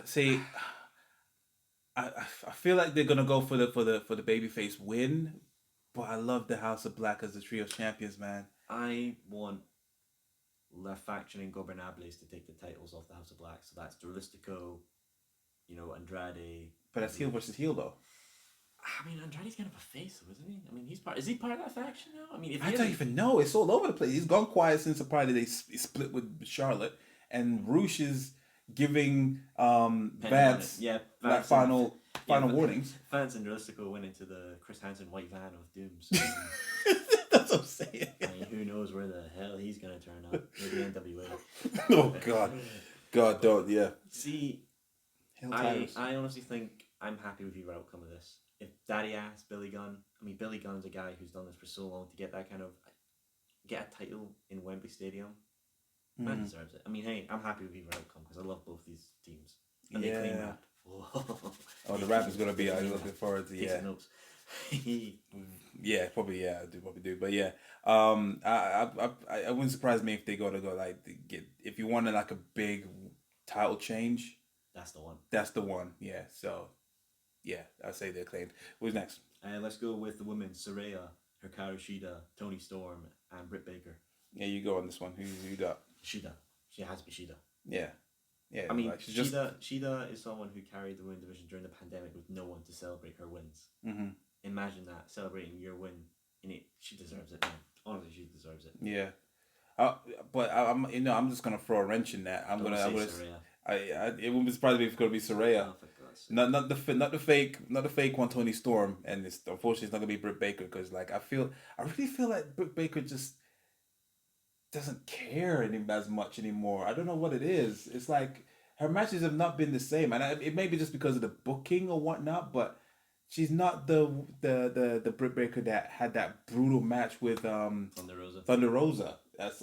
See, I feel like they're gonna go for the babyface win, but I love the House of Black as the Trios champions, man. I want La Faction and Gobernables to take the titles off the House of Black, so that's Dralistico, Andrade. But that's heel versus heel, though. I mean, Andrade's kind of a face, though, isn't he? I mean, is he part of that faction now? I mean, I don't even know. It's all over the place. He's gone quiet since the party they split with Charlotte, and Roosh is giving Vance like final warnings. Vance and Dralistico went into the Chris Hansen white van of doom. So, that's what I'm saying. I mean, who knows where the hell he's gonna turn up? Maybe NWA. Oh God, don't. Yeah. See, I honestly think I'm happy with either outcome of this. If Daddy ass Billy Gunn's a guy who's done this for so long to get that kind of get a title in Wembley Stadium. Man deserves it. I mean, hey, I'm happy with either outcome because I love both these teams. And they clean rap. Oh, the rap is gonna be. I'm looking forward to. Yeah. Notes. Yeah, probably. Yeah, I probably do. But yeah, I wouldn't surprise me if they go like if you wanted like a big title change. That's the one. That's the one. Yeah. So, yeah, I'd say they're Acclaimed. Who's next? Let's go with the women: Saraya, Hikaru Shida, Toni Storm, and Britt Baker. Yeah, you go on this one. Who you got? Shida. She has to be Shida. Yeah. I mean, like Shida is someone who carried the women's division during the pandemic with no one to celebrate her wins. Mm-hmm. Imagine that, celebrating your win. She deserves it, man. Honestly, she deserves it. Yeah. But I'm just gonna throw a wrench in that. I'm gonna Saraya. It wouldn't surprise me if it's gonna be Saraya. Oh, not the fake one, Toni Storm, and unfortunately it's not gonna be Britt Baker because I really feel like Britt Baker just doesn't care as much anymore. I don't know what it is. It's like her matches have not been the same, and it may be just because of the booking or whatnot. But she's not the Britt Baker that had that brutal match with Thunder Rosa. That's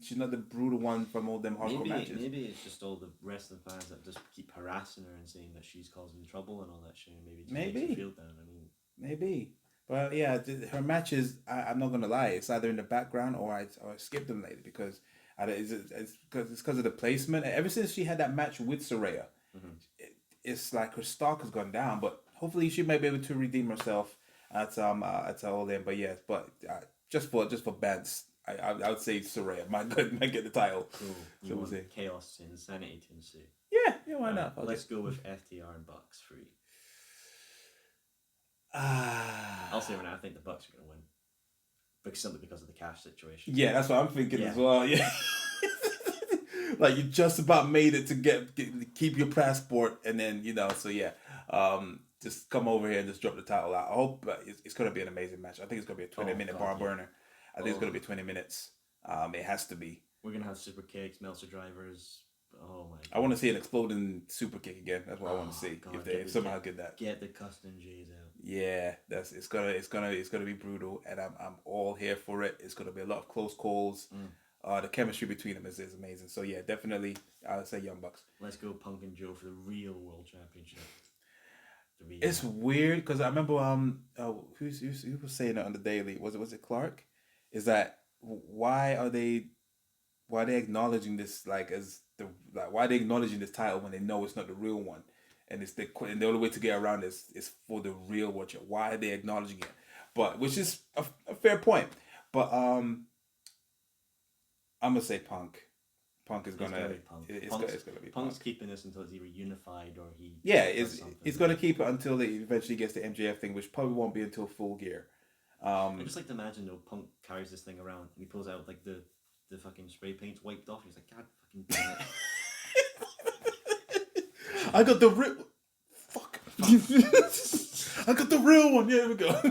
she's not the brutal one from all them hardcore matches. Maybe it's just all the wrestling fans that just keep harassing her and saying that she's causing trouble and all that shit. Maybe makes her feel down. I mean, maybe. But yeah, her matches, I'm not gonna lie, it's either in the background or I skip them later because it's because of the placement. And ever since she had that match with Saraya, it's like her stock has gone down. But hopefully she might be able to redeem herself at All In. But yes, just for bands, I would say Saraya might get the title. Cool. You want chaos and insanity to ensue. Yeah, why not? Let's go with FTR and Bucks 3. I'll say right now, I think the Bucks are going to win. Simply because of the cash situation. Yeah, that's what I'm thinking as well. Yeah. Like you just about made it to keep your passport, and then so yeah, just come over here and just drop the title out. I hope it's going to be an amazing match. I think it's going to be a 20-minute bar burner. I think it's going to be 20 minutes. It has to be. We're going to have super kicks, Meltzer drivers. Oh my God. I want to see an exploding super kick again. That's what I want to see. God, if they somehow get that. Get the custom J's out. Yeah, it's gonna be brutal, and I'm all here for it. It's gonna be a lot of close calls. The chemistry between them is amazing. So yeah, definitely I would say Young Bucks. Let's go Punk and Joe for the real World Championship. It's weird because I remember who was saying it on the Daily? Was it Clark? Is that why are they why are they acknowledging this like as the like why are they acknowledging this title when they know it's not the real one, and and the only way to get around this is for the real watcher. Why are they acknowledging it? But which is a fair point. But I'm gonna say Punk. Punk is It's gonna gonna be Punk. it's gonna be Punk's Punk. keeping this until it's either unified or he Yeah, does something. it's gonna keep it until it eventually gets the MJF thing, which probably won't be until Full Gear. I just like to imagine though, Punk carries this thing around and he pulls out like the fucking spray paint's wiped off. And he's like, God fucking damn it! I got the real. Fuck. I got the real one. Yeah, here we go.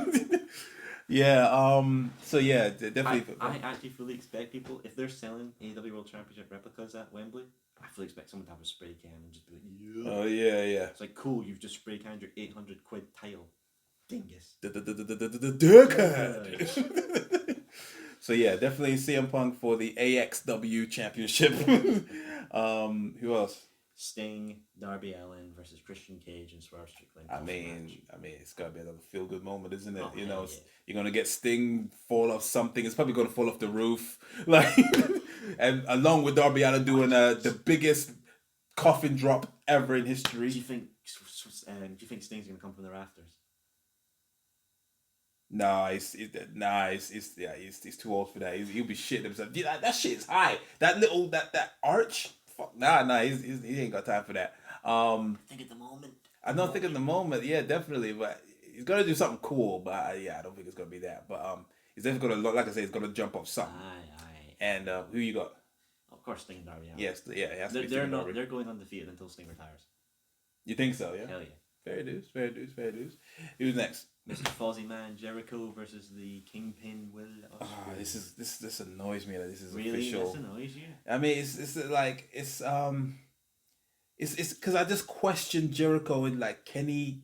Yeah. So yeah, definitely. I actually fully expect people, if they're selling AEW World Championship replicas at Wembley, I fully expect someone to have a spray can and just be like, yeah. Oh yeah, yeah. It's like, cool, you've just spray canned your 800 quid title. Dingus. Dickhead. So yeah, definitely CM Punk for the AXW Championship. Who else? Sting, Darby Allin versus Christian Cage and Swerve Strickland. I mean, it's gotta be another feel good moment, isn't it? Oh, You know, yeah. you're gonna get Sting fall off something. It's probably gonna fall off the roof, like, and along with Darby Allin doing the biggest coffin drop ever in history. Do you think Sting's gonna come from the rafters? Nah, he's too old for that. He'll be shitting himself. Yeah, that shit is high. That little that arch. Fuck, nah. He ain't got time for that. I think at the moment. I don't think in the moment. Yeah, definitely. But he's gonna do something cool. But yeah, I don't think it's gonna be that. But he's definitely gonna, like I say, he's gonna jump off something. Aye. And who you got? Of course, Sting and Darby Allin. Yes, yeah. It has to be They're Sting not. Darby. They're going undefeated until Sting retires. You think so? Yeah. Hell yeah. Fair dues. Who's next? Mr. Fozzy Man Jericho versus the Kingpin Will Ospreay. This annoys me that this is really official. This annoys you? I mean, it's because I just question Jericho and like, can he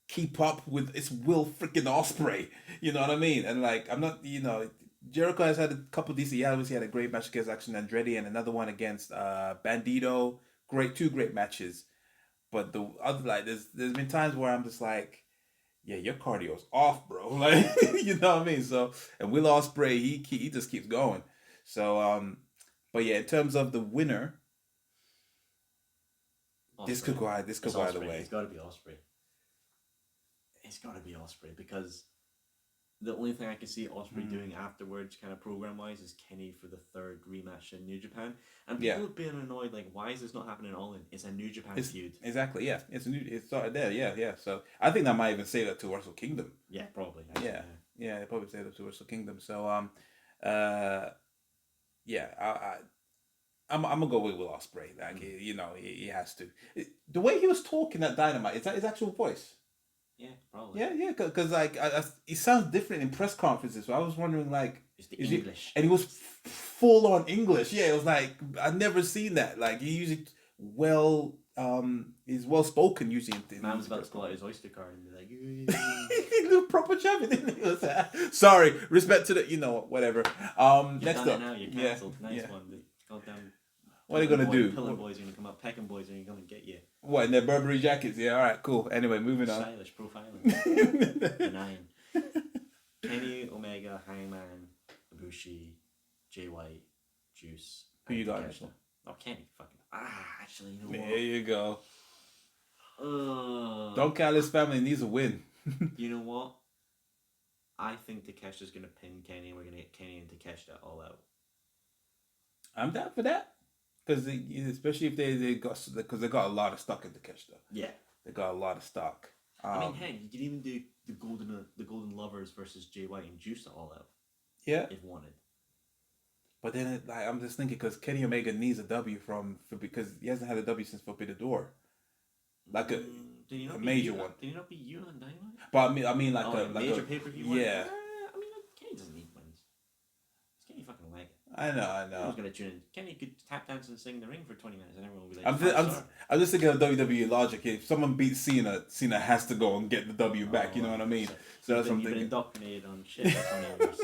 keep up with it's Will freaking Ospreay? You know what I mean? And like, I'm not, Jericho has had a couple decent. He obviously had a great match against Action Andretti and another one against Bandito. Two great matches. But the other, like, there's been times where I'm just like, yeah, your cardio's off, bro. Like, you know what I mean? So, and Will Ospreay, he just keeps going. So, but yeah, in terms of the winner, Ospreay. this could go either way. It's got to be Ospreay. It's got to be Ospreay because the only thing I can see Ospreay doing afterwards, kind of program wise, is Kenny for the third rematch in New Japan. And people have been annoyed, like, why is this not happening all in? It's a New Japan feud. Exactly, yeah. It started there, yeah. So I think that might even say that to Wrestle Kingdom. Yeah, probably. Actually, yeah, they probably say that to Wrestle Kingdom. So yeah, I'm gonna go with Will Ospreay. Like, he has to. The way he was talking at Dynamite, is that his actual voice? Yeah, probably. Yeah, because like he sounds different in press conferences. So I was wondering, like, it's the English, and he was full on English. Yeah, it was like I've never seen that. Like, he usually he's well spoken usually. Man was about to pull out his Oyster card and be like, the proper champion. Sorry, respect to the whatever. Next up, now you're cancelled. Nice one. The goddamn. What are they gonna do? Pilling boys are gonna come up. Pecking boys are gonna come and get you. What, in their Burberry jackets? Yeah, all right, cool. Anyway, moving on. Stylish profiling. Benign. Kenny Omega, Hangman, Ibushi, Jay White, Juice. Who you got in this one? Oh, Kenny. Fucking. Actually, you know what? There you go. Don't Callis family needs a win. You know what? I think Takesha's gonna pin Kenny, and we're gonna get Kenny and Takesha all out. I'm down for that. Because especially if they got a lot of stock in Takesha. Yeah, they got a lot of stock. I mean, hey, you could even do the Golden Lovers versus Jay White and Juice all out. Yeah, if wanted. But then, I'm just thinking because Kenny Omega needs a W because he hasn't had a W since Forbidden Door, like a major one. Did he not beat you on Dynamite? But I mean, like a major pay per view. Yeah. I mean, Kenny doesn't need wins. It's Kenny fucking Omega. I know. Who's gonna tune in? Kenny could tap dance and sing in the ring for 20 minutes, and everyone will be like, I'm just thinking of WWE logic. If someone beats Cena has to go and get the W back. You know what I mean? So that's something. You've been indoctrinated on shit for 20 years.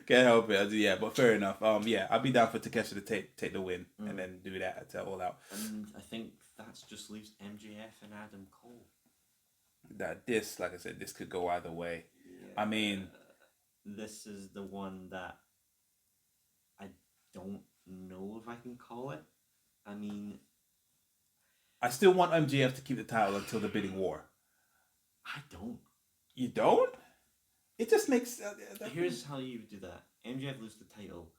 Can't help it. Yeah, but fair enough. Yeah, I'll be down for Takesha to take the win and then do that to All Out. And I think that just leaves MJF and Adam Cole. Like I said, this could go either way. Yeah. I mean, this is the one that don't know if I can call it. I mean, I still want MJF to keep the title until the bidding war. I don't. You don't? It just makes. Here's how you do that. MJF loses the title,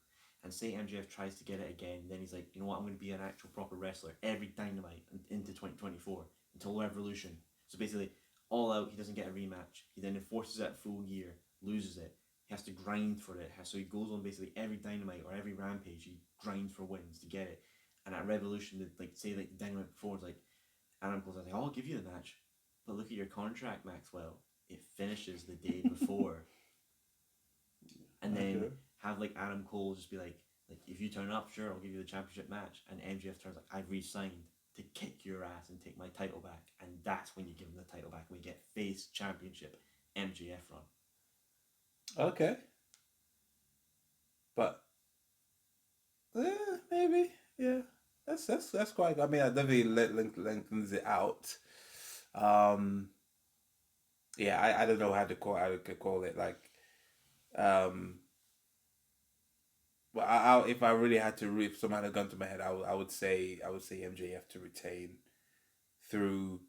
and say MJF tries to get it again. Then he's like, you know what? I'm going to be an actual proper wrestler every Dynamite into 2024 until Revolution. So basically, All Out, he doesn't get a rematch. He then enforces it full year, loses it. He has to grind for it. So he goes on basically every Dynamite or every Rampage. He grinds for wins to get it. And at Revolution, like say like the Dynamite before, it's like Adam Cole's like, oh, I'll give you the match, but look at your contract, Maxwell. It finishes the day before. And then have like Adam Cole just be like if you turn up, sure, I'll give you the championship match. And MJF turns like, I've re-signed to kick your ass and take my title back. And that's when you give him the title back. We get face championship MJF run. Okay. But maybe, yeah. That's quite. I mean, I definitely lengthens it out. Yeah, I don't know how to call it like. Well, if I really had to, if someone had a gun to my head, I would say MJF to retain through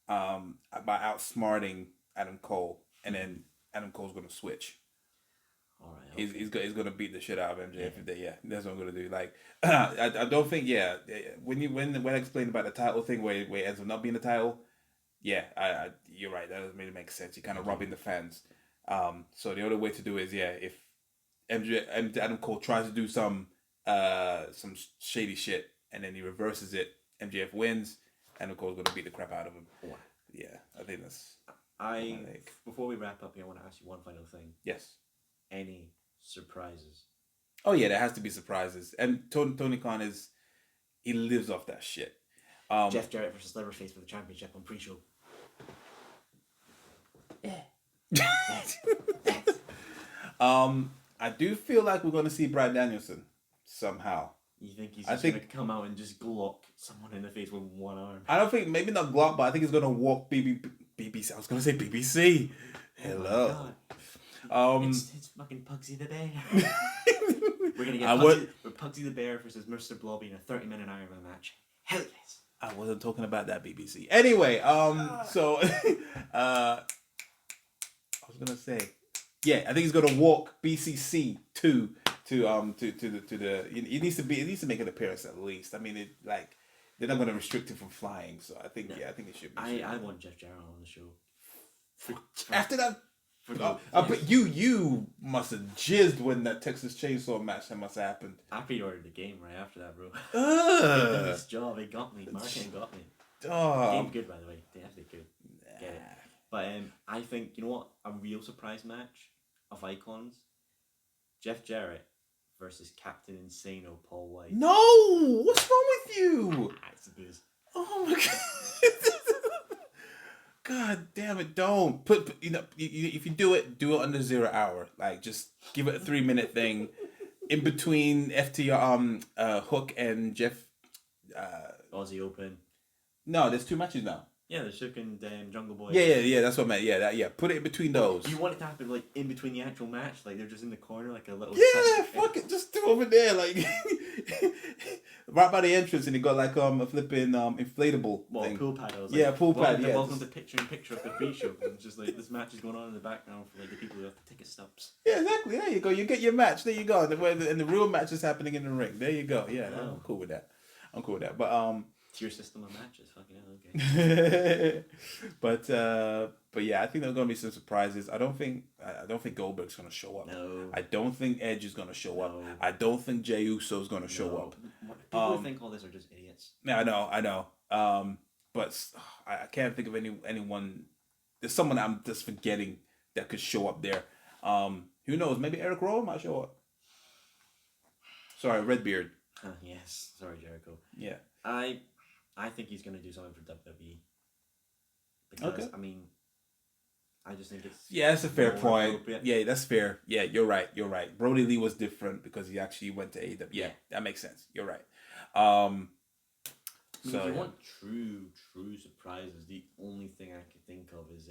by outsmarting Adam Cole, and then Adam Cole's gonna switch. All right. Okay. He's gonna beat the shit out of MJF. Yeah, that's what I'm gonna do. Like, I don't think when I explained about the title thing where it ends up not being the title, I you're right. That doesn't really make sense. You're kind of robbing the fans. So the other way to do it is if Adam Cole tries to do some shady shit and then he reverses it, MJF wins, Adam Cole's gonna beat the crap out of him. Yeah. Yeah, I think that's. Before we wrap up here, I want to ask you one final thing. Yes. Any surprises? Oh yeah, there has to be surprises, and Tony Khan he lives off that shit. Jeff Jarrett versus Leatherface for the championship on pre-show. I do feel like we're going to see Bryan Danielson somehow. You think he's just going to come out and just glock someone in the face with one arm? I don't think, maybe not glock, but I think he's going to walk BBC. I was going to say BBC. Hello. It's fucking Pugsy the Bear. We're going to get Pugsy the Bear versus Mr. Blobby in a 30-minute Iron Man match. Hell yes. I wasn't talking about that, BBC. Anyway, so I was going to say, yeah, I think he's gonna walk BCC to the. He needs to make an appearance at least. I mean, they're not gonna restrict him from flying, so I think I think it should be. I want Jeff Jarrett on the show. After that, but you must have jizzed when that Texas Chainsaw match that must have happened. I pre-ordered the game right after that, bro. They done this job. It got me. Marketing got me. The game's good, by the way. They actually good. Get it. But I think, you know what? A real surprise match of icons: Jeff Jarrett versus Captain Insano Paul White. No! What's wrong with you? It's a booze. Oh my god. God damn it, don't. Put if you do it under 0 hour. Like, just give it a 3-minute thing. In between FTR, Hook and Jeff. Aussie Open. No, there's 2 matches now. Yeah, the Shook and Jungle Boy. Yeah. That's what I meant. Yeah. Put it in between those. You want it to happen like in between the actual match, like they're just in the corner, like a little. Yeah, fuck it, just do over there, like right by the entrance, and you got like a flipping inflatable thing. Pool pad. I was pool pad. Yeah. Welcome to picture of the pre-show. And just like this match is going on in the background for like the people who have the ticket stubs. Yeah, exactly. There you go. You get your match. There you go. And the real match is happening in the ring. There you go. Yeah, I'm cool with that. But tier system of matches, fucking hell, okay. but yeah, I think there's gonna be some surprises. I don't think Goldberg's gonna show up. No. I don't think Edge is gonna show up. I don't think Jey Uso's gonna show up. People who think all this are just idiots. Yeah, I know. But I can't think of anyone. There's someone I'm just forgetting that could show up there. Who knows? Maybe Eric Rowan might show up. Sorry, Redbeard. Yes. Sorry, Jericho. Yeah. I think he's going to do something for WWE. Because, I mean, I just think it's... Yeah, that's a fair point. Yeah, that's fair. Yeah, you're right. Brody Lee was different because he actually went to AEW. Yeah, that makes sense. You're right. If you want true surprises, the only thing I can think of is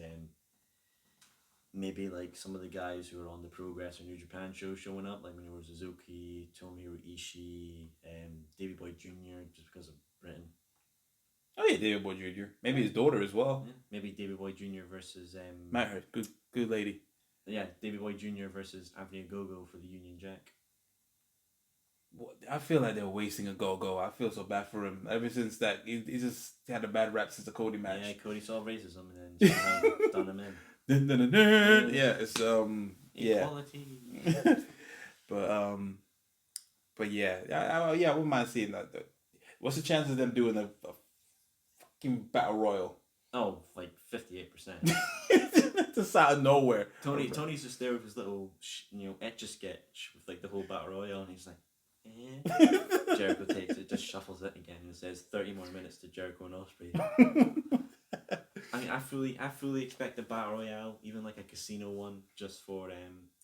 maybe like some of the guys who are on the Progress or New Japan show showing up, like Minoru Suzuki, Tomohiro Ishii, Davey Boy Jr. just because of Britain. Oh yeah, David Boy Jr. Maybe his daughter as well. Yeah, maybe Davey Boy Jr. versus Met her, good lady. Yeah, Davey Boy Jr. versus Anthony Ogogo for the Union Jack. I feel like they're wasting a go. I feel so bad for him. Ever since that, he just had a bad rap since the Cody match. Yeah, Cody saw racism and then somehow done him in. Yeah, it's Equality. but yeah, I wouldn't mind seeing that. What's the chance of them doing a fucking battle royal? Oh, like 58%. Just out of nowhere. Tony's just there with his little, etch a sketch with like the whole battle royal, and he's like, eh. Jericho takes it, just shuffles it again, and says 30 more minutes to Jericho and Ospreay. I mean, I fully expect a battle royale, even like a casino one, just for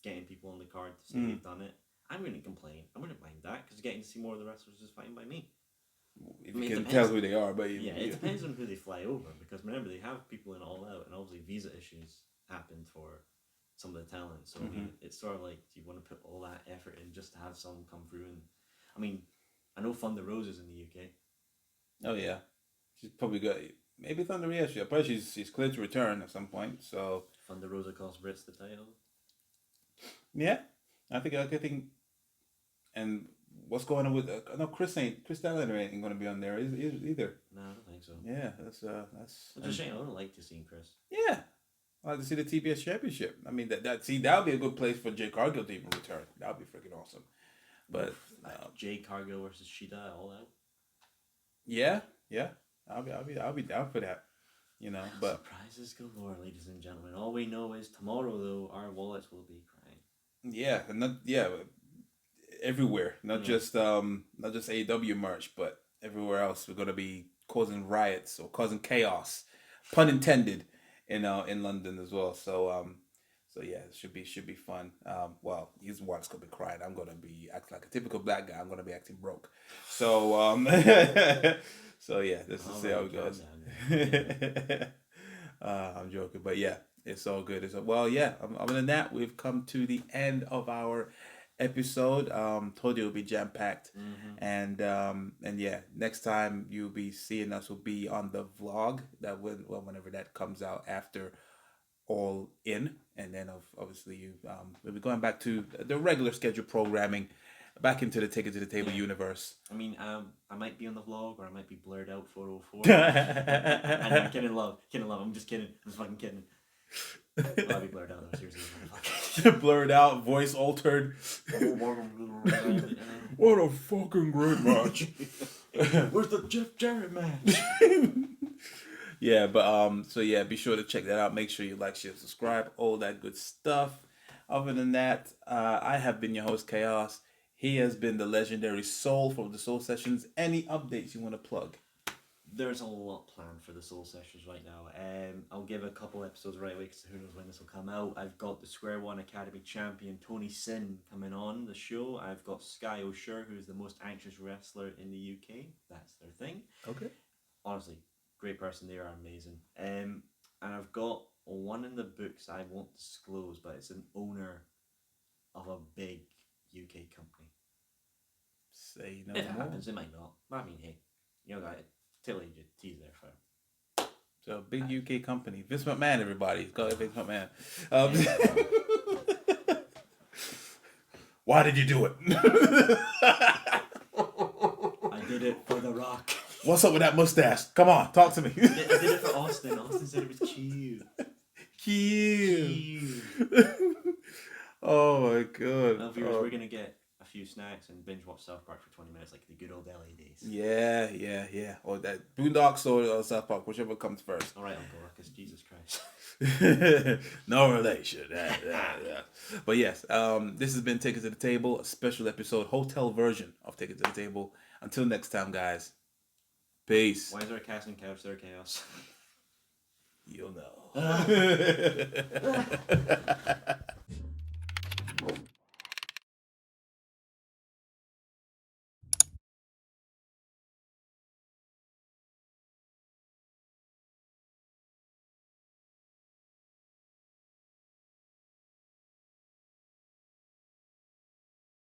getting people on the card to say they've done it. I wouldn't complain. I wouldn't mind that because getting to see more of the wrestlers is fine by me. If you can tell who they are, but it depends on who they fly over, because remember they have people in All Out, and obviously visa issues happened for some of the talent. So I mean, it's sort of like, do you want to put all that effort in just to have someone come through? And I mean, I know Thunder Rose is in the UK. Oh yeah, she's probably got maybe Thunder Rosa. Yeah, probably she's cleared to return at some point. So Thunder Rosa cost Brits the title. Yeah, I think, and what's going on with? No, Chris Statlander ain't going to be on there either. No, I don't think so. Yeah, that's. It's a shame. I would like to see Chris. Yeah, I'd like to see the TBS Championship. I mean, that would be a good place for Jay Cargill to even return. That would be freaking awesome. But Jay Cargill versus Shida, All Out. Yeah, I'll be down for that. But surprises galore, ladies and gentlemen. All we know is tomorrow, though, our wallets will be crying. Yeah, and everywhere, not just AEW merch, but everywhere else. We're gonna be causing riots or causing chaos, pun intended, in London as well. So yeah, it should be fun. Well, his wife's gonna be crying. I'm gonna be acting like a typical black guy. I'm gonna be acting broke. So so yeah, this is how it goes. I'm joking, but yeah, it's all good. Other than that, we've come to the end of our episode. Told you it'll be jam packed, and yeah, next time you'll be seeing us will be on the vlog whenever that comes out after All In, and then obviously we'll be going back to the regular scheduled programming, back into the Take It to the Table universe. I mean, I might be on the vlog, or I might be blurred out 404. And I'm kidding, love. I'm just kidding. I'm just fucking kidding. I'll be blurred out, though, seriously. Blurred out, voice altered. What a fucking great match. Where's the Jeff Jarrett match? Yeah, but so yeah, be sure to check that out. Make sure you like, share, subscribe, all that good stuff. Other than that, I have been your host, Chaos. He has been the legendary Soul from the Soul Sessions. Any updates you want to plug? There's a lot planned for the Soul Sessions right now. I'll give a couple episodes right away because who knows when this will come out. I've got the Square One Academy champion Tony Sin coming on the show. I've got Sky O'Shur, who's the most anxious wrestler in the UK. That's their thing. Okay. Honestly, great person. They are amazing. And I've got one in the books I won't disclose, but it's an owner of a big UK company. Say no if it more. happens, it might not. But I mean, hey, till you tease there for. So big UK company, Vince McMahon. Everybody, go Vince McMahon. Why did you do it? I did it for The Rock. What's up with that mustache? Come on, talk to me. I did it for Austin. Austin said it was cute. Cute. Oh my god. Well, viewers, we're gonna get a few snacks and binge watch South Park for 20 minutes, like the good old LA days. Yeah. Or that Boondocks or South Park, whichever comes first. All right, Uncle Ruckus, Jesus Christ. No relation. Yeah. But yes, this has been Take It to the Table, a special episode, hotel version of Take It to the Table. Until next time, guys. Peace. Why is there a casting couch there, Chaos? You'll know.